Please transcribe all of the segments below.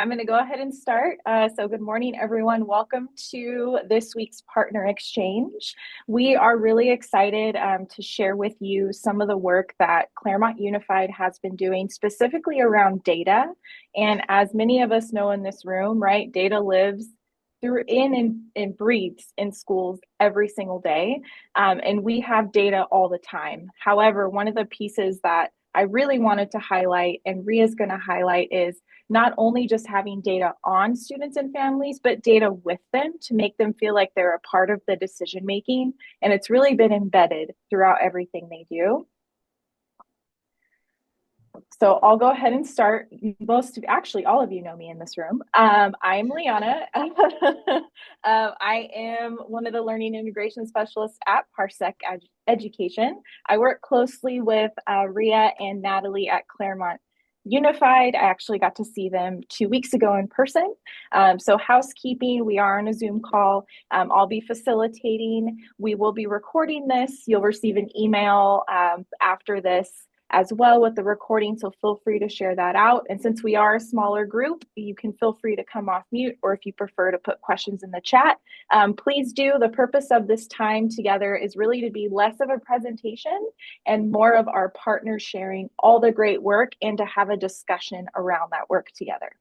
I'm going to go ahead and start. So, good morning, everyone. Welcome to this week's Partner Exchange. We are really excited to share with you some of the work that Claremont Unified has been doing specifically around data. And as many of us know in this room, right, data lives and breathes in schools every single day. And we have data all the time. However, one of the pieces that I really wanted to highlight, and Ria's going to highlight, is not only just having data on students and families, but data with them to make them feel like they're a part of the decision making. And it's really been embedded throughout everything they do. So I'll go ahead and start. Actually, all of you know me in this room. I'm Liana. I am one of the learning integration specialists at Parsec Education. I work closely with Ria and Natalie at Claremont Unified. I actually got to see them 2 weeks ago in person. So housekeeping, we are on a Zoom call. I'll be facilitating. We will be recording this. You'll receive an email after this as well with the recording, so feel free to share that out. And since we are a smaller group, you can feel free to come off mute, or if you prefer to put questions in the chat, please do. The purpose of this time together is really to be less of a presentation and more of our partners sharing all the great work and to have a discussion around that work together.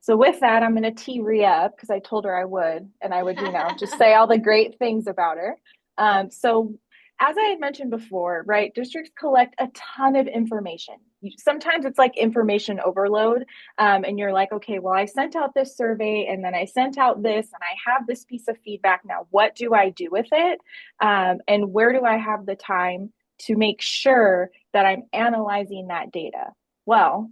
So with that, I'm going to tee Ria up because I told her I would, and I would, just say all the great things about her. So as I had mentioned before, right, districts collect a ton of information. Sometimes it's like information overload, and you're like, okay, well, I sent out this survey, and then I sent out this, and I have this piece of feedback. Now, what do I do with it? And where do I have the time to make sure that I'm analyzing that data? Well,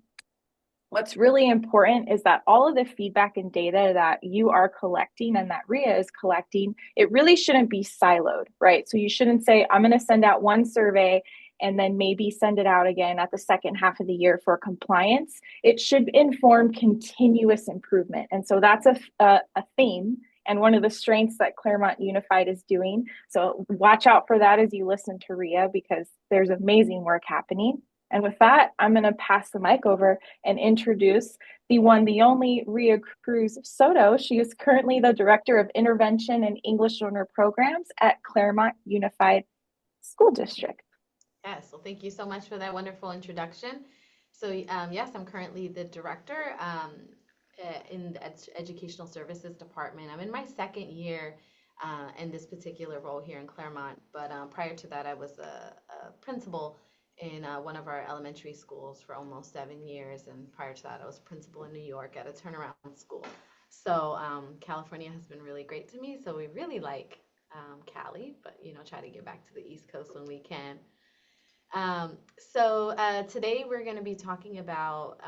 what's really important is that all of the feedback and data that you are collecting and that Ria is collecting, it really shouldn't be siloed, right? So you shouldn't say, I'm going to send out one survey and then maybe send it out again at the second half of the year for compliance. It should inform continuous improvement. And so that's a theme and one of the strengths that Claremont Unified is doing. So watch out for that as you listen to Ria, because there's amazing work happening. And with that, I'm going to pass the mic over and introduce the one, the only Ria Cruz Soto. She is currently the Director of Intervention and English Learner Programs at Claremont Unified School District. Yes, well, thank you so much for that wonderful introduction. So yes, I'm currently the Director in the Educational Services Department. I'm in my second year in this particular role here in Claremont, but prior to that, I was a principal in one of our elementary schools for almost 7 years. And prior to that, I was principal in New York at a turnaround school. So California has been really great to me. So we really like Cali, but try to get back to the East Coast when we can. So today we're going to be talking about,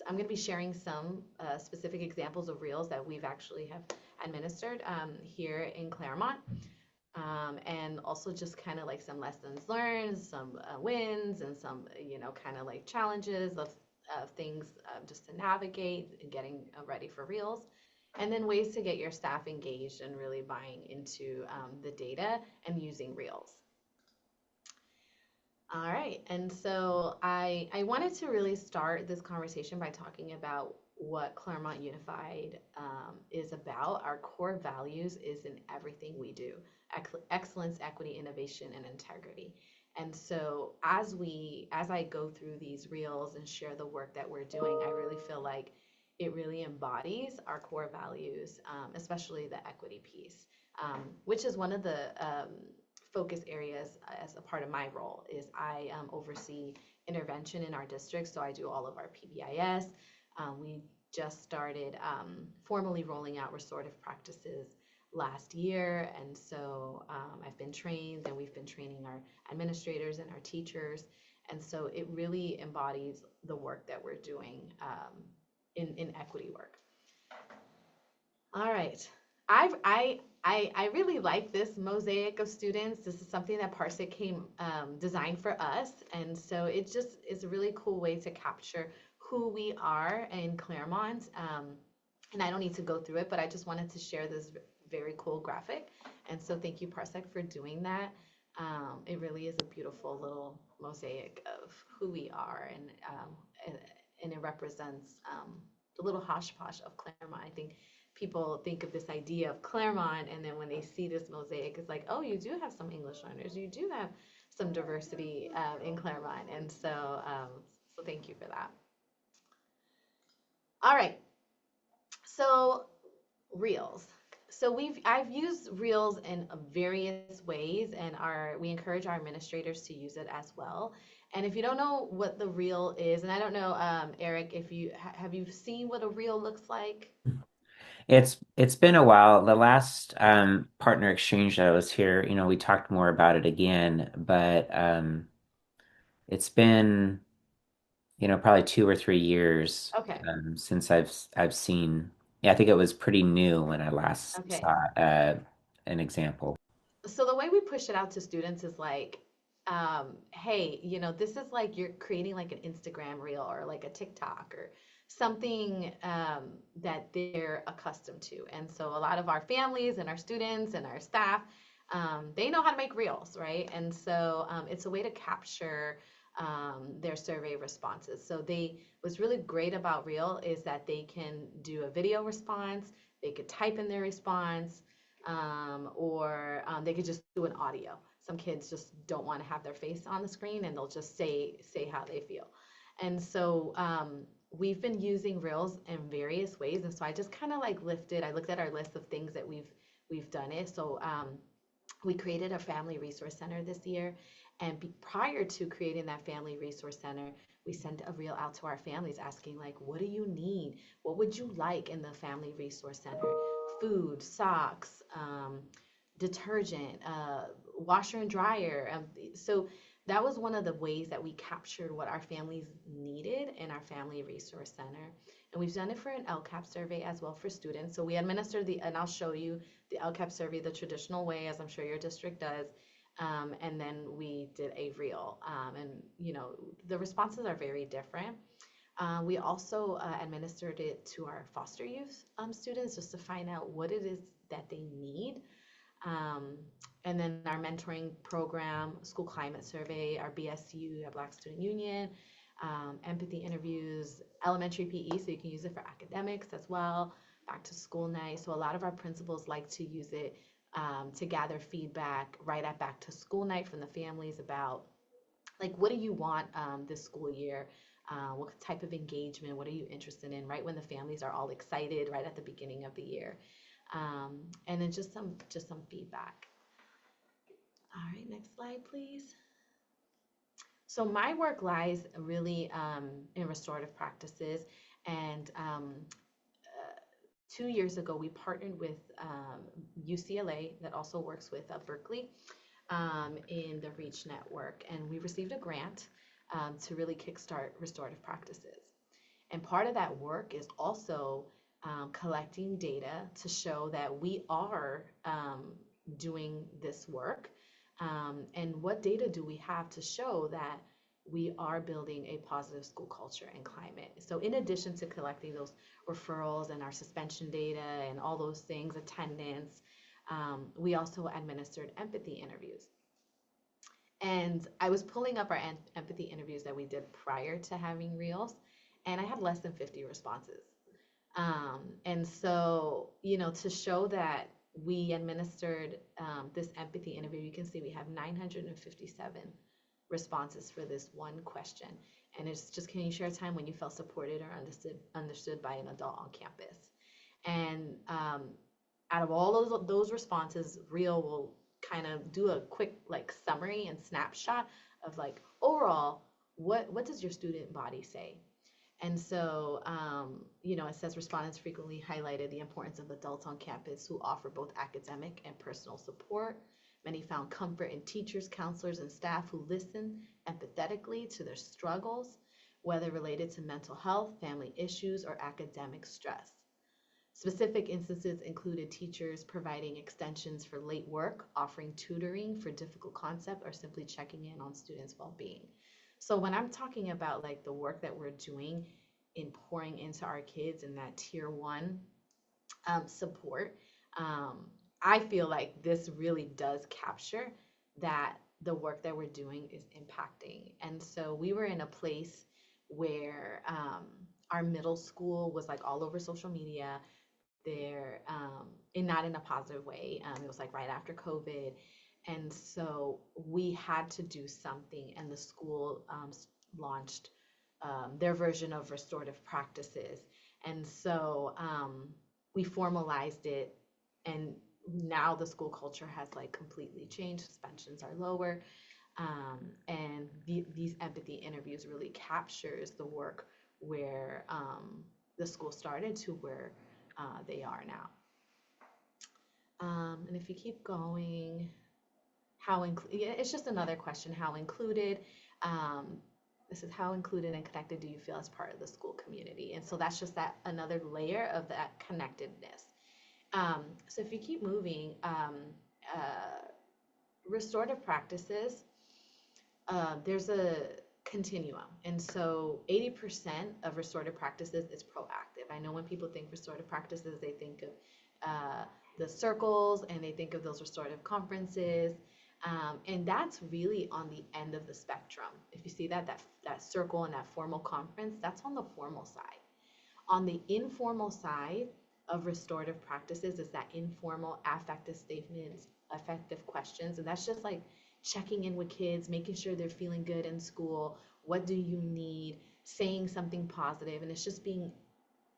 I'm going to be sharing some specific examples of reels that we've actually have administered here in Claremont. And also just kind of like some lessons learned, some wins, and some, kind of like challenges of things just to navigate and getting ready for reels. And then ways to get your staff engaged and really buying into the data and using reels. All right, and so I wanted to really start this conversation by talking about what Claremont Unified is about. Our core values is in everything we do: excellence, equity, innovation, and integrity. And so as I go through these reels and share the work that we're doing, I really feel like it really embodies our core values, especially the equity piece, which is one of the focus areas as a part of my role. Is I oversee intervention in our district, so I do all of our PBIS. We just started formally rolling out restorative practices last year, and so I've been trained, and we've been training our administrators and our teachers, and so it really embodies the work that we're doing in equity work. All right, I really like this mosaic of students. This is something that Parsec designed for us, and so it just is a really cool way to capture who we are in Claremont. And I don't need to go through it, but I just wanted to share this very cool graphic. And so thank you, Parsec, for doing that. It really is a beautiful little mosaic of who we are, and it represents the little hodgepodge of Claremont. I think people think of this idea of Claremont, and then when they see this mosaic, it's like, oh, you do have some English learners, you do have some diversity in Claremont, and so thank you for that. All right, so Reels. So I've used Reels in various ways, and we encourage our administrators to use it as well. And if you don't know what the Reel is, and I don't know, Eric, if you have you seen what a Reel looks like? It's been a while. The last partner exchange that I was here, we talked more about it again, but it's been, probably 2 or 3 years Okay, since I've seen. Yeah, I think it was pretty new when I last saw okay. an example. So the way we push it out to students is like, hey, this is like you're creating like an Instagram reel or like a TikTok or something that they're accustomed to. And so a lot of our families and our students and our staff, they know how to make reels, right? And so it's a way to capture their survey responses. So what's really great about Reel is that they can do a video response, they could type in their response, or they could just do an audio. Some kids just don't want to have their face on the screen, and they'll just say how they feel. And so we've been using Reels in various ways, and so I just kind of like I looked at our list of things that we've done it. So we created a family resource center this year, and prior to creating that family resource center, we sent a reel out to our families asking like, what do you need, what would you like in the family resource center? Food, socks, detergent, washer and dryer. So that was one of the ways that we captured what our families needed in our family resource center. And we've done it for an LCAP survey as well for students. So we administer and I'll show you the LCAP survey the traditional way, as I'm sure your district does. And then we did a reel. And, the responses are very different. We also administered it to our foster youth students just to find out what it is that they need. Um, and then our mentoring program, school climate survey, our BSU, our Black Student Union, empathy interviews, elementary PE, so you can use it for academics as well, back to school night. So a lot of our principals like to use it to gather feedback right at back to school night from the families about like, what do you want this school year? What type of engagement? What are you interested in? Right when the families are all excited, right at the beginning of the year, and then just some feedback. All right, next slide, please. So my work lies really in restorative practices, and 2 years ago we partnered with UCLA that also works with Berkeley in the REACH network, and we received a grant to really kickstart restorative practices. And part of that work is also collecting data to show that we are doing this work. And what data do we have to show that we are building a positive school culture and climate? So, in addition to collecting those referrals and our suspension data and all those things, attendance, we also administered empathy interviews. And I was pulling up our empathy interviews that we did prior to having Reels, and I had less than 50 responses. And so, to show that we administered this empathy interview, you can see we have 957 responses for this one question. And it's just, can you share a time when you felt supported or understood by an adult on campus? And out of all those responses, Reel will kind of do a quick like summary and snapshot of like overall, what does your student body say? And so, it says respondents frequently highlighted the importance of adults on campus who offer both academic and personal support. Many found comfort in teachers, counselors, and staff who listen empathetically to their struggles, whether related to mental health, family issues, or academic stress. Specific instances included teachers providing extensions for late work, offering tutoring for difficult concept, or simply checking in on students' well-being. So when I'm talking about like the work that we're doing in pouring into our kids in that tier one support, I feel like this really does capture that the work that we're doing is impacting. And so we were in a place where our middle school was like all over social media. They're and not in a positive way. It was like right after COVID, and so we had to do something. And the school launched their version of restorative practices, and so we formalized it. And now the school culture has like completely changed. Suspensions are lower, and these empathy interviews really captures the work where the school started to where they are now. And if you keep going, it's just another question, how included, this is how included and connected do you feel as part of the school community? And so that's just that another layer of that connectedness. So if you keep moving, restorative practices, there's a continuum. And so 80% of restorative practices is proactive. I know when people think restorative practices, they think of the circles and they think of those restorative conferences. And that's really on the end of the spectrum. If you see that circle and that formal conference, that's on the formal side. On the informal side of restorative practices is that informal affective statements, affective questions. And that's just like checking in with kids, making sure they're feeling good in school. What do you need? Saying something positive. And it's just being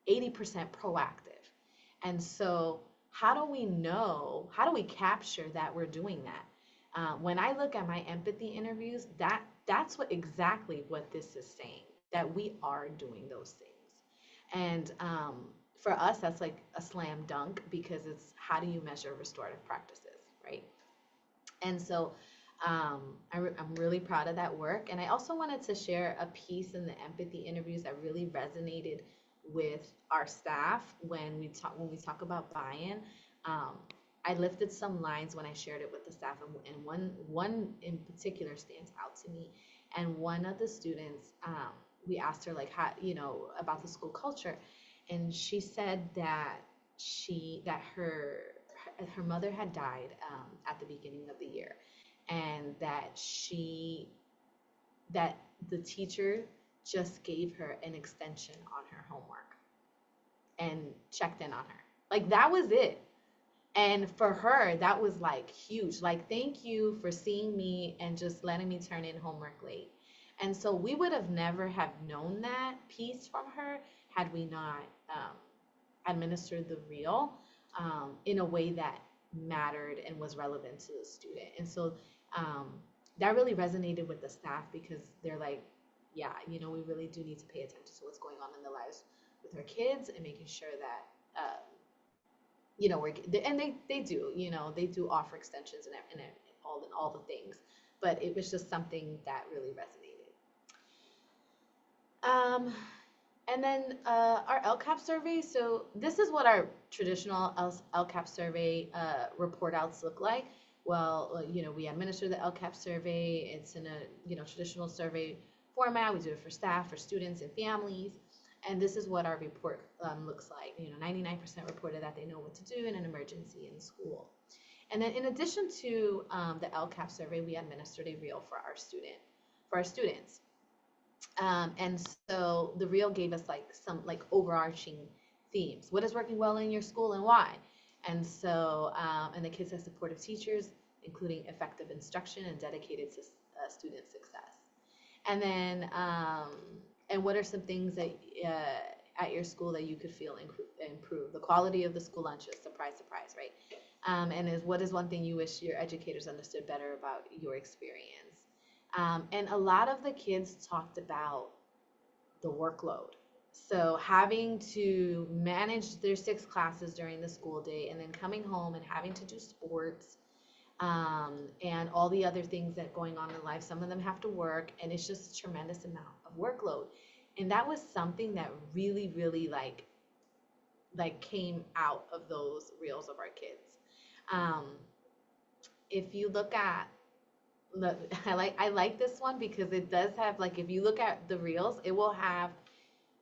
80% proactive. And so how do we capture that we're doing that? When I look at my empathy interviews, that's exactly what this is saying, that we are doing those things. And for us, that's like a slam dunk, because it's how do you measure restorative practices, right? And so I'm really proud of that work. And I also wanted to share a piece in the empathy interviews that really resonated with our staff when we talk about buy-in. I lifted some lines when I shared it with the staff, and one in particular stands out to me. And one of the students, we asked her like how, about the school culture, and she said that her mother had died at the beginning of the year, and that the teacher just gave her an extension on her homework and checked in on her. Like, that was it. And for her, that was like huge. Like, thank you for seeing me and just letting me turn in homework late. And so we would have never have known that piece from her had we not administered the reel in a way that mattered and was relevant to the student. And so that really resonated with the staff, because they're like, yeah, we really do need to pay attention to what's going on in the lives with our kids, and making sure that they do offer extensions and all the things, but it was just something that really resonated. And then our LCAP survey. So this is what our traditional LCAP survey report outs look like. Well, we administer the LCAP survey. It's in a traditional survey format. We do it for staff, for students, and families. And this is what our report looks like. 99% reported that they know what to do in an emergency in school. And then in addition to the LCAP survey, we administered a reel for our students. And so the reel gave us some overarching themes. What is working well in your school and why? And so, and the kids have supportive teachers, including effective instruction and dedicated to student success. And then, and what are some things that at your school that you could feel improve? The quality of the school lunches, surprise, right? And what is one thing you wish your educators understood better about your experience? And a lot of the kids talked about the workload. So having to manage their 6 classes during the school day, and then coming home and having to do sports, and all the other things that going on in life. Some of them have to work, and it's just a tremendous amount of workload. And that was something that really, really like came out of those reels of our kids. If you look at I like this one, because it does have, if you look at the reels, it will have,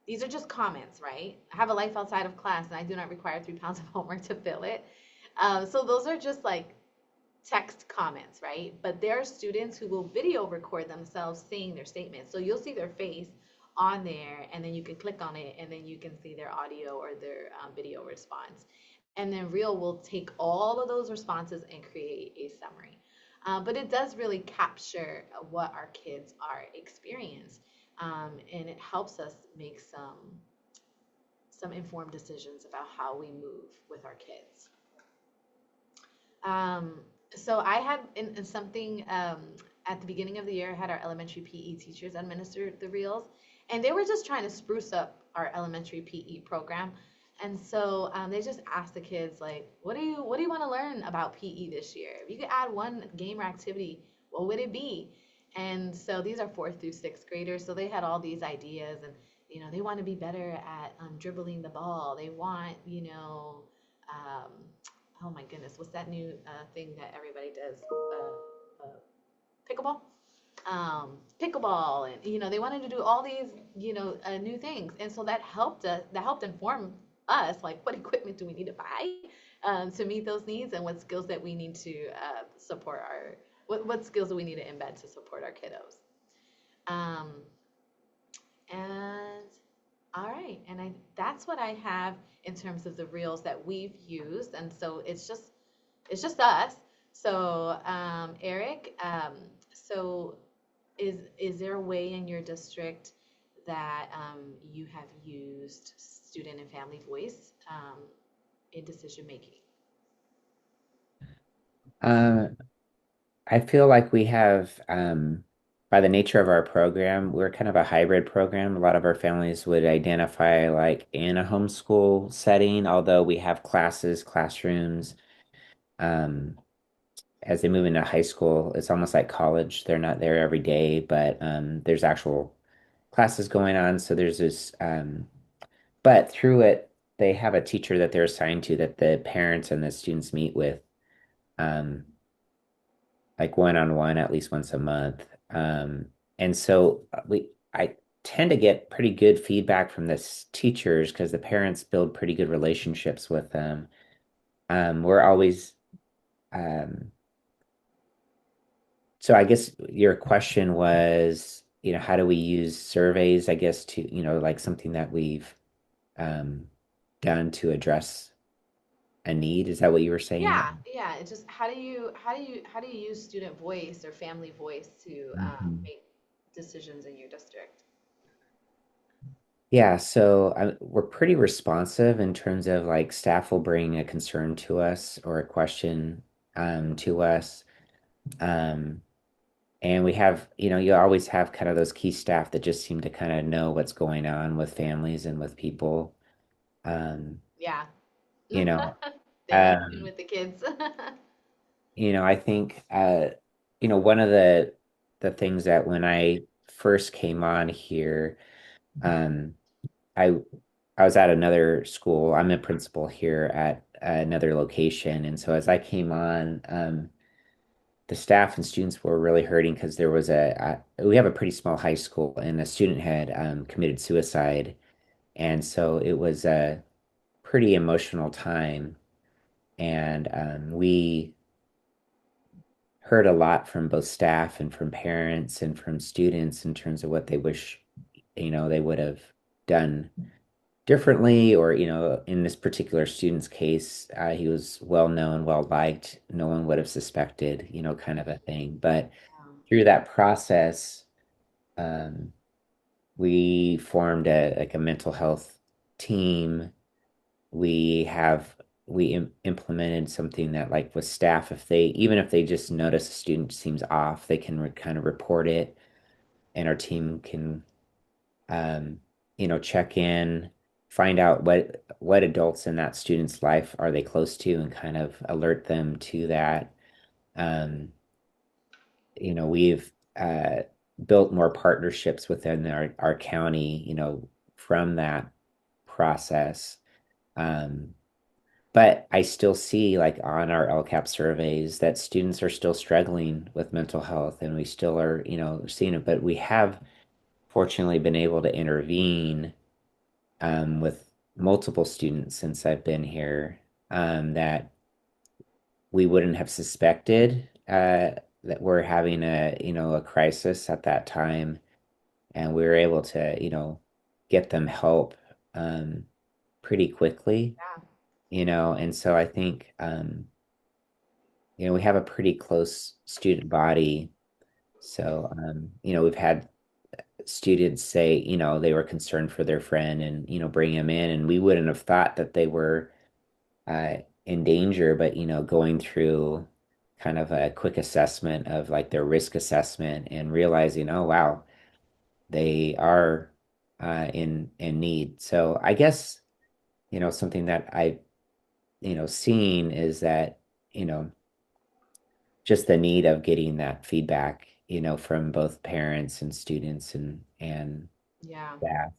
these are just comments, right? I have a life outside of class, and I do not require 3 pounds of homework to fill it. So those are just text comments, right? But there are students who will video record themselves saying their statements. So you'll see their face on there, and then you can click on it, and then you can see their audio or their video response. And then Reel will take all of those responses and create a summary. But it does really capture what our kids are experiencing, and it helps us make some informed decisions about how we move with our kids. Um, so I had in something at the beginning of the year, I had our elementary PE teachers administer the reels, and they were just trying to spruce up our elementary PE program. And so they just asked the kids like, what do you want to learn about PE this year? If you could add one game or activity, what would it be? And so these are fourth through sixth graders, so they had all these ideas, and they want to be better at dribbling the ball. They want um, oh my goodness, what's that new thing that everybody does? Pickleball. Pickleball, and they wanted to do all these new things, and so that helped us. That helped inform us, like what equipment do we need to buy to meet those needs, and what skills that we need to support our what skills do we need to embed to support our kiddos. Um, and all right, and that's what I have in terms of the reels that we've used, and so it's just us. So, Eric, so is there a way in your district that you have used student and family voice in decision making? Um, I feel like we have, by the nature of our program, we're kind of a hybrid program. A lot of our families would identify like in a homeschool setting, although we have classes, classrooms. Um, as they move into high school, it's almost like college. They're not there every day, but there's actual classes going on. So there's this, but through it, they have a teacher that they're assigned to that the parents and the students meet with. Um, like one-on-one at least once a month. And so I tend to get pretty good feedback from this teachers because the parents build pretty good relationships with them. We're always, um, so I guess your question was, how do we use surveys, I guess, to, like something that we've um, done to address a need? Is that what you were saying? Yeah, yeah. It's just how do you use student voice or family voice to Mhm. make decisions in your district? Yeah, so we're pretty responsive in terms of like staff will bring a concern to us or a question to us. Um, and we have, you always have kind of those key staff that just seem to kind of know what's going on with families and with people. Um, Yeah, you know, they know what's good um, with the kids. I think one of the things that when I first came on here, um, I I was at another school. I'm a principal here at another location, and so as I came on, the staff and students were really hurting because there was we have a pretty small high school, and a student had committed suicide, and so it was a pretty emotional time, and we heard a lot from both staff and from parents and from students in terms of what they wish, they would have done differently, or in this particular student's case, he was well known, well liked, no one would have suspected, kind of a thing. But through that process, um, we formed a mental health team. We implemented something that, like, with staff, even if they just notice a student seems off, they can kind of report it, and our team can um, check in, find out what adults in that student's life are they close to, and kind of alert them to that. Um, we've built more partnerships within our county, from that process. Um, but I still see, like, on our LCAP surveys that students are still struggling with mental health, and we still are, seeing it, but we have fortunately been able to intervene with multiple students since I've been here, that we wouldn't have suspected that we're having a crisis at that time. and we were able to, get them help um, pretty quickly, Yeah. and so I think we have a pretty close student body. So we've had students say, they were concerned for their friend and, bring him in, and we wouldn't have thought that they were uh, in danger, but going through kind of a quick assessment of like their risk assessment and realizing, oh wow, they are in need. So I guess, something that I, seen is that, you know, just the need of getting that feedback, from both parents and students and Yeah. staff.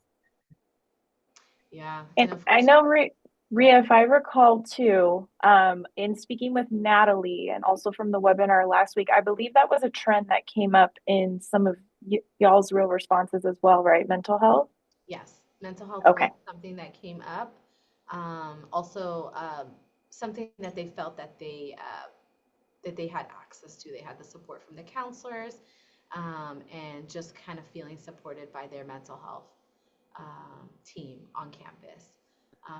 Yeah. And And I unfortunately, know, go ahead. Ria, if I recall too, in speaking with Natalie and also from the webinar last week, I believe that was a trend that came up in some of y'all's real responses as well, right? Mental health? Yes, mental health was Okay. something that came up. Also, something that they felt that they had access to. They had the support from the counselors, and just kind of feeling supported by their mental health team on campus.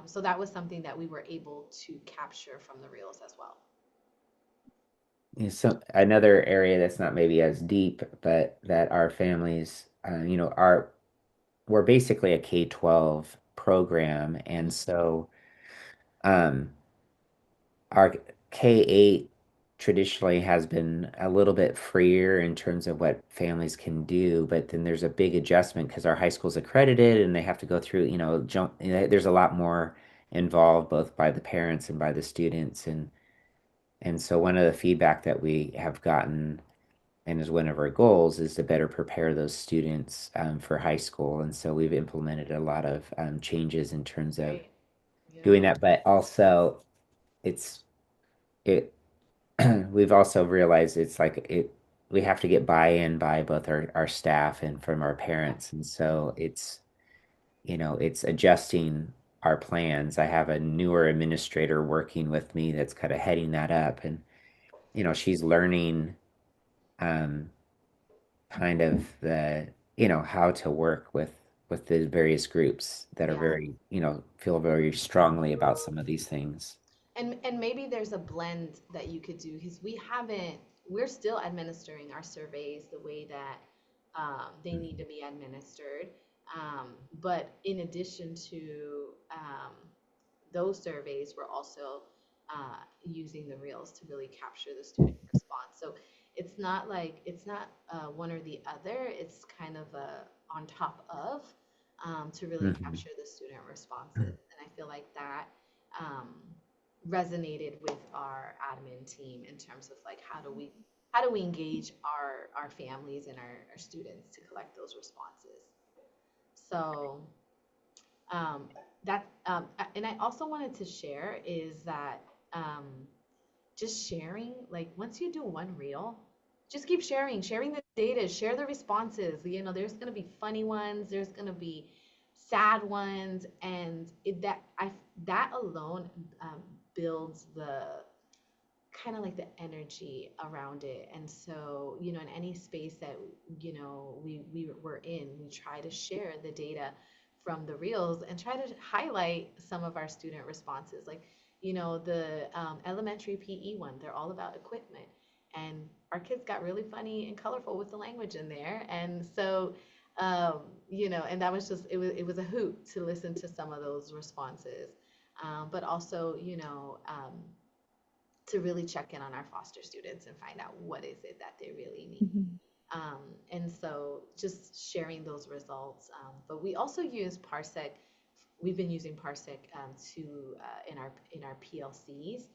So that was something that we were able to capture from the reels as well. So another area that's not maybe as deep, but that our families, are we're basically a K-12 program, and so um, our K-8 traditionally has been a little bit freer in terms of what families can do, but then there's a big adjustment because our high school's accredited and they have to go through, there's a lot more involved both by the parents and by the students, and so one of the feedback that we have gotten and is one of our goals is to better prepare those students for high school. And so we've implemented a lot of changes in terms of Right. doing Beautiful. that, but also it's it we've also realized it's like we have to get buy-in by both our staff and from our Yeah. parents. And so it's adjusting our plans. I have a newer administrator working with me that's kind of heading that up, and she's learning um kind of how to work with the various groups that are Yeah. very, feel very strongly about some of these things. And maybe there's a blend that you could do because we're still administering our surveys the way that they need to be administered. But in addition to those surveys, we're also using the reels to really capture the student response. So it's not one or the other. It's kind of a on top of to really Mhm. capture the student responses. And I feel like that um, resonated with our admin team in terms of like how do we engage our families and our students to collect those responses. So um, and I also wanted to share is that um, just sharing, like once you do one reel, just keep sharing the data, share the responses. There's gonna be funny ones, there's gonna be sad ones, and that alone builds the kind of like the energy around it. And so, in any space that, we were in, we try to share the data from the reels and try to highlight some of our student responses. Like, the elementary PE one, they're all about equipment. And our kids got really funny and colorful with the language in there. And so, and that was just, it was a hoot to listen to some of those responses. But also, to really check in on our foster students and find out what is it that they really need. Mhm. Um, and so just sharing those results. But we also use Parsec. We've been using Parsec to in our PLCs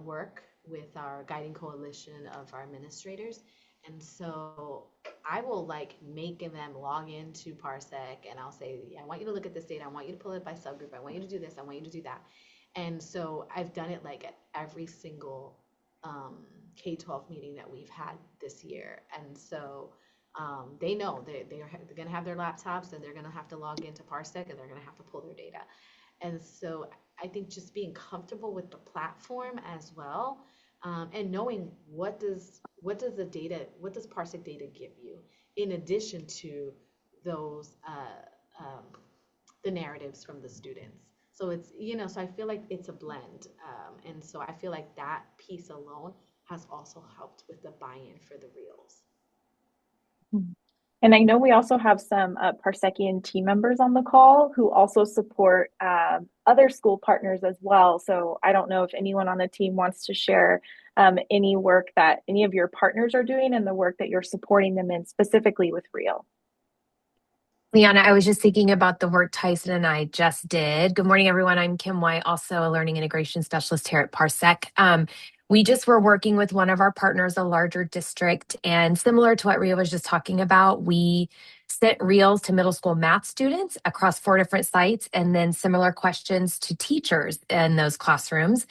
work with our guiding coalition of our administrators. And so I will like make them log into Parsec and I'll say, yeah, I want you to look at this data. I want you to pull it by subgroup. I want you to do this. I want you to do that. And so I've done it like at every single K-12 meeting that we've had this year. And so they know they're going to have their laptops and they're going to have to log into Parsec and they're going to have to pull their data. And so I think just being comfortable with the platform as well, and knowing what does Parsec data give you in addition to those the narratives from the students. So it's, so I feel like it's a blend. And so I feel like that piece alone has also helped with the buy-in for the reels. And I know we also have some Parsekian team members on the call who also support other school partners as well. So I don't know if anyone on the team wants to share any work that any of your partners are doing and the work that you're supporting them in specifically with Real. Liana, I was just thinking about the work Tyson and I just did. Good morning, everyone. I'm Kim White, also a learning integration specialist here at Parsec. We just were working with one of our partners, a larger district, and similar to what Ria was just talking about, we sent reels to middle school math students across 4 different sites, and then similar questions to teachers in those classrooms,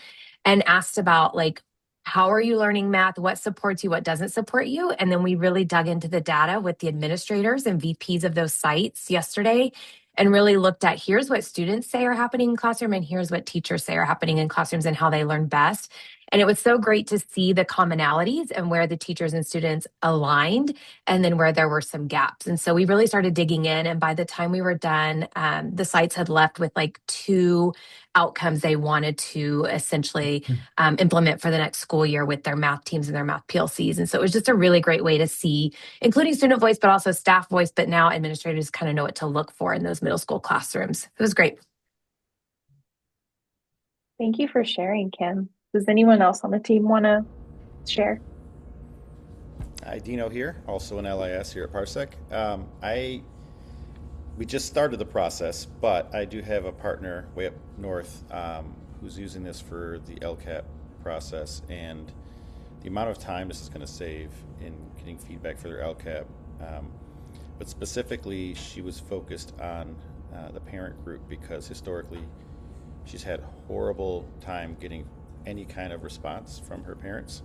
and asked about like, how are you learning math? What supports you? What doesn't support you? And then we really dug into the data with the administrators and VPs of those sites yesterday and really looked at here's what students say are happening in classroom and here's what teachers say are happening in classrooms and how they learn best. And it was so great to see the commonalities and where the teachers and students aligned and then where there were some gaps. And so we really started digging in. And by the time we were done, the sites had left with like 2 outcomes they wanted to essentially implement for the next school year with their math teams and their math PLCs. And so it was just a really great way to see, including student voice, but also staff voice, but now administrators kind of know what to look for in those middle school classrooms. It was great. Thank you for sharing, Kim. Does anyone else on the team want to share? Hi, Dino here, also an LIS here at Parsec. We just started the process, but I do have a partner way up north who's using this for the LCAP process, and the amount of time this is going to save in getting feedback for their LCAP. But specifically, she was focused on the parent group because historically she's had horrible time getting any kind of response from her parents.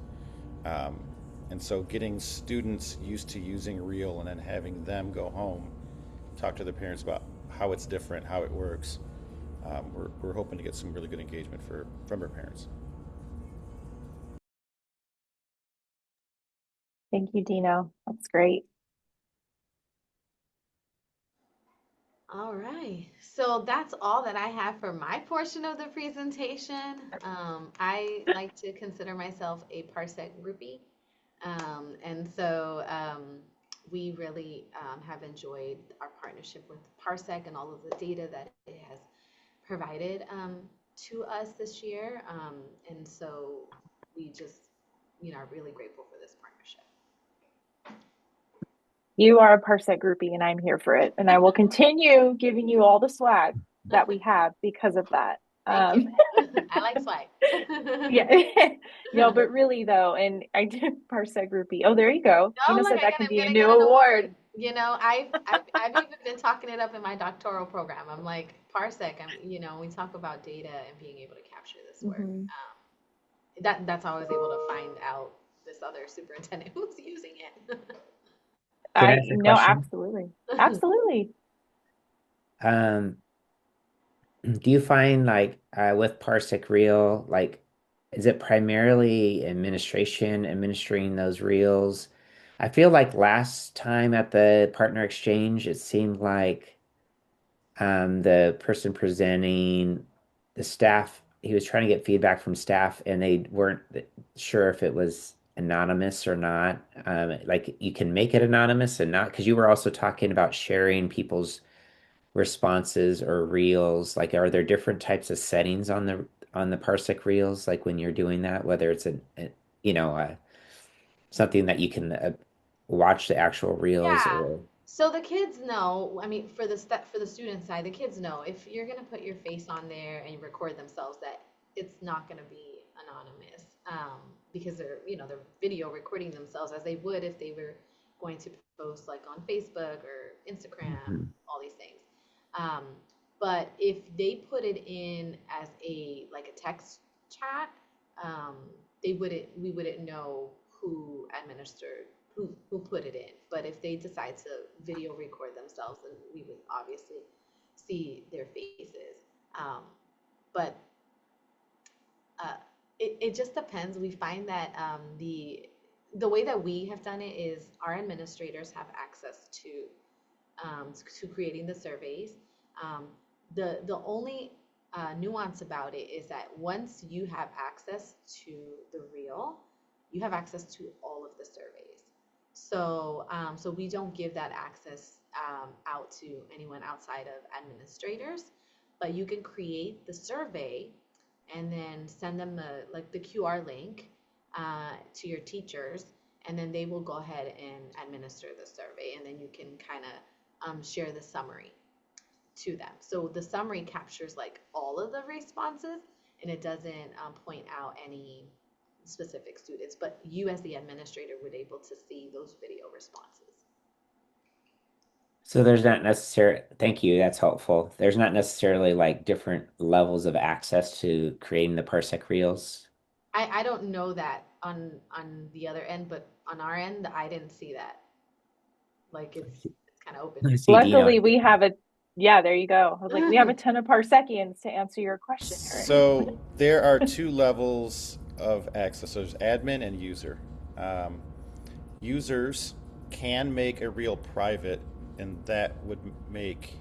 And so getting students used to using Reel and then having them go home, talk to their parents about how it's different, how it works. We're hoping to get some really good engagement from her parents. Thank you, Dino. That's great. All right, so that's all that I have for my portion of the presentation. I like to consider myself a Parsec groupie. And so we really have enjoyed our partnership with Parsec and all of the data that it has provided to us this year. And so we just, are really grateful for this partnership. You are a Parsec groupie and I'm here for it. And I will continue giving you all the swag that we have because of that. Thank you. I like swag. Yeah. No, but really though, and I did Parsec groupie. Oh, there you go. Oh, Dino look, said that can I'm be a gonna new get an award. I've even been talking it up in my doctoral program. I'm like, Parsec, we talk about data and being able to capture this work. Mm-hmm. That's how I was able to find out this other superintendent who's using it. Can I ask a No, question? absolutely. Absolutely. Um, do you find like with Parsec Reel, like is it primarily administering those reels? I feel like last time at the partner exchange, it seemed like the person presenting, the staff, he was trying to get feedback from staff and they weren't sure if it was anonymous or not. Like you can make it anonymous and not, because you were also talking about sharing people's responses or reels. Like, are there different types of settings on the Parsec reels? Like when you're doing that, whether it's you know, something that you can watch the actual reels Yeah. or. So the kids know, I mean, for the student side, the kids know if you're gonna put your face on there and record themselves, that it's not gonna be anonymous, because they're video recording themselves as they would if they were going to post like on Facebook or Instagram, Mhm. all these things. Um, but if they put it in as a text chat, um, we wouldn't know who administered who put it in. But if they decide to video record themselves, then we would obviously see their faces. But it just depends. We find that the way that we have done it is our administrators have access to to creating the surveys. The only nuance about it is that once you have access to the reel, you have access to all of the surveys. So we don't give that access out to anyone outside of administrators, but you can create the survey and then send them the QR link to your teachers, and then they will go ahead and administer the survey, and then you can kind of share the summary to them. So the summary captures like all of the responses, and it doesn't point out any specific students, but you as the administrator would able to see those video responses. So there's not necessarily, thank you, that's helpful. There's not necessarily like different levels of access to creating the Parsec reels. I don't know that on the other end, but on our end, I didn't see that. Like it's kind of open. I see Luckily, Dino. we have yeah, there you go. I was like, we have a ton of Parsecians to answer your question, Eric. So there are two levels of access. So there's admin and user. Users can make a reel private, and that would make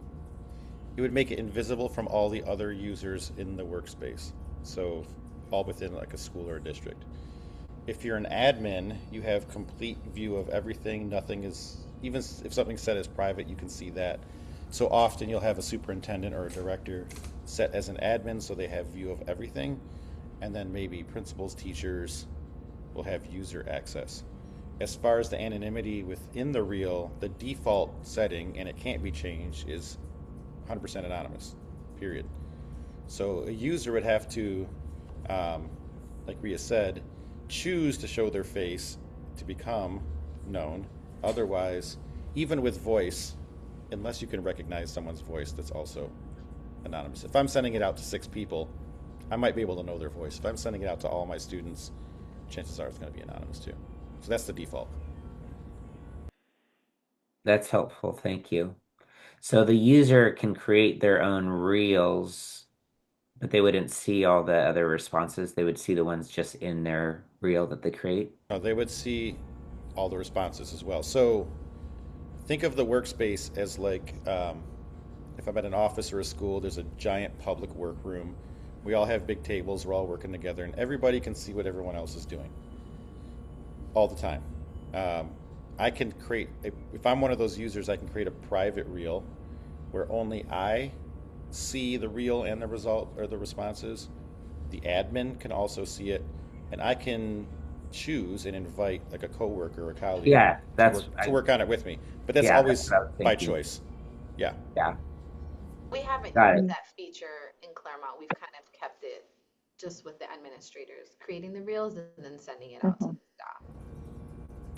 it invisible from all the other users in the workspace. So all within like a school or a district. If you're an admin, you have complete view of everything. Nothing is, even if something's set as private, you can see that. So often you'll have a superintendent or a director set as an admin, so they have view of everything. And then maybe principals, teachers will have user access. As far as the anonymity within the reel, the default setting, and it can't be changed, is 100% anonymous, period. So a user would have to, like Ria said, choose to show their face to become known. Otherwise, even with voice, unless you can recognize someone's voice, that's also anonymous. If I'm sending it out to 6 people, I might be able to know their voice. If I'm sending it out to all my students, chances are it's going to be anonymous too. So that's the default. That's helpful, thank you. So the user can create their own reels, but they wouldn't see all the other responses. They would see the ones just in their reel that they create. They would see all the responses as well. So think of the workspace as like if I'm at an office or a school, there's a giant public workroom. We all have big tables, we're all working together, and everybody can see what everyone else is doing all the time. I can create, if I'm one of those users, I can create a private reel where only I see the reel and the result or the responses. The admin can also see it, and I can choose and invite like a coworker or a colleague to work on it with me. But that's always by choice. Yeah. Yeah. We haven't Got used it. that feature in Claremont. We've kind of kept it just with the administrators, creating the reels and then sending it out to the staff.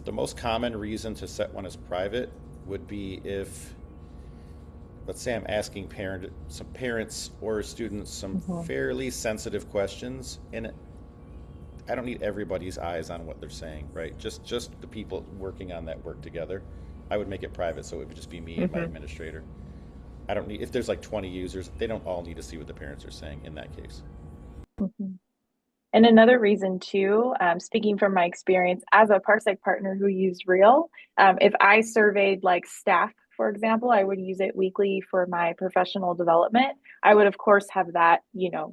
The most common reason to set one as private would be if, let's say I'm asking some parents or students some fairly sensitive questions, and I don't need everybody's eyes on what they're saying, right? Just the people working on that work together. I would make it private, so it would just be me and my administrator. I don't need, if there's like 20 users, they don't all need to see what the parents are saying in that case. And another reason too, speaking from my experience as a Parsec partner who used Reel, if I surveyed like staff, for example, I would use it weekly for my professional development. I would of course have that,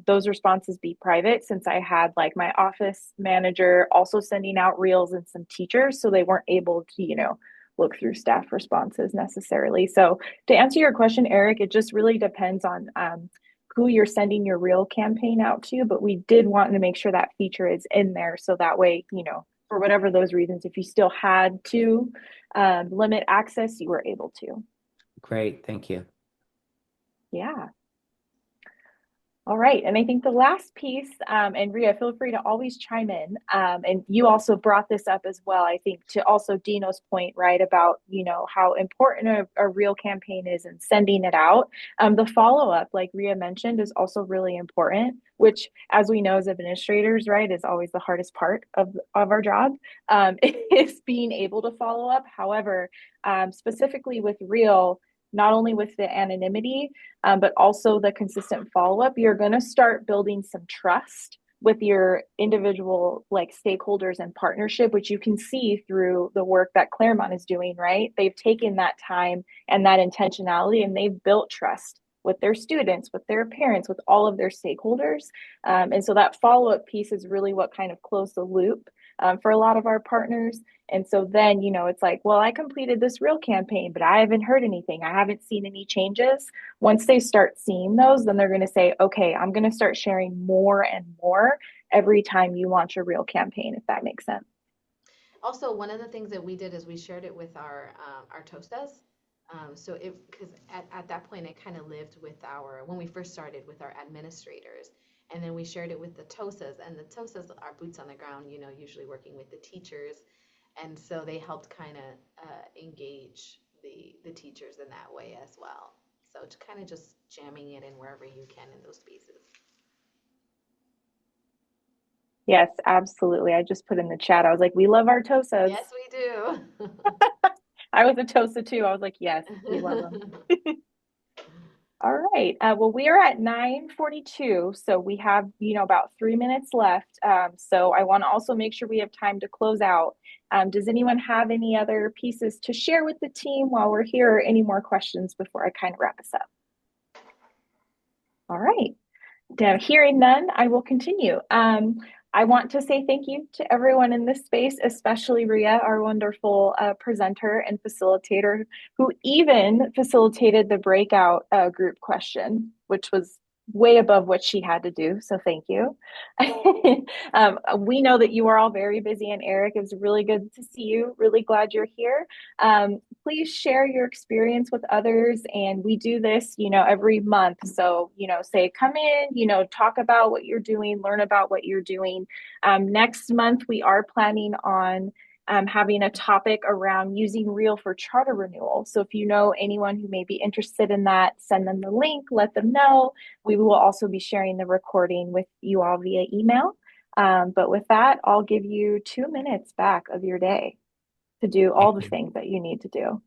those responses be private, since I had like my office manager also sending out Reels and some teachers, so they weren't able to, look through staff responses necessarily. So to answer your question, Eric, it just really depends on who you're sending your Reel campaign out to, but we did want to make sure that feature is in there, so that way, for whatever those reasons, if you still had to limit access, you were able to. Great, thank you. Yeah. All right, and I think the last piece, and Ria, feel free to always chime in, and you also brought this up as well, I think, to also Dino's point, right, about, how important a Reel campaign is in sending it out. The follow-up, like Ria mentioned, is also really important, which, as we know as administrators, right, is always the hardest part of our job, is being able to follow up. However, specifically with Reel, not only with the anonymity, but also the consistent follow-up, you're going to start building some trust with your individual like stakeholders and partnership, which you can see through the work that Claremont is doing, right? They've taken that time and that intentionality and they've built trust with their students, with their parents, with all of their stakeholders. And so that follow-up piece is really what kind of closed the loop for a lot of our partners. And so then, it's like, well, I completed this real campaign, but I haven't heard anything. I haven't seen any changes. Once they start seeing those, then they're going to say, okay, I'm going to start sharing more and more every time you launch a real campaign, if that makes sense. Also, one of the things that we did is we shared it with our TOSAs. So because at that point, it kind of lived with when we first started with our administrators. And then we shared it with the TOSAs, and the TOSAs are boots on the ground, usually working with the teachers. And so they helped kind of engage the teachers in that way as well. So to kind of just jamming it in wherever you can in those spaces. Yes, absolutely. I just put in the chat. I was like, we love our TOSAs. Yes, we do. I was a TOSA too. I was like, yes, we love them. All right. Well, we are at 9:42, so we have, about 3 minutes left. So I want to also make sure we have time to close out. Does anyone have any other pieces to share with the team while we're here, or any more questions before I kind of wrap us up? All right. Now, hearing none, I will continue. I want to say thank you to everyone in this space, especially Ria, our wonderful presenter and facilitator, who even facilitated the breakout group question, which was way above what she had to do. So thank you. We know that you are all very busy, and Eric, it was really good to see you. Really glad you're here. Please share your experience with others. And we do this, every month. So, say, come in, talk about what you're doing, learn about what you're doing. Next month, we are planning on having a topic around using Reel for charter renewal. So if you know anyone who may be interested in that, send them the link, let them know. We will also be sharing the recording with you all via email. But with that, I'll give you 2 minutes back of your day to do all the things that you need to do.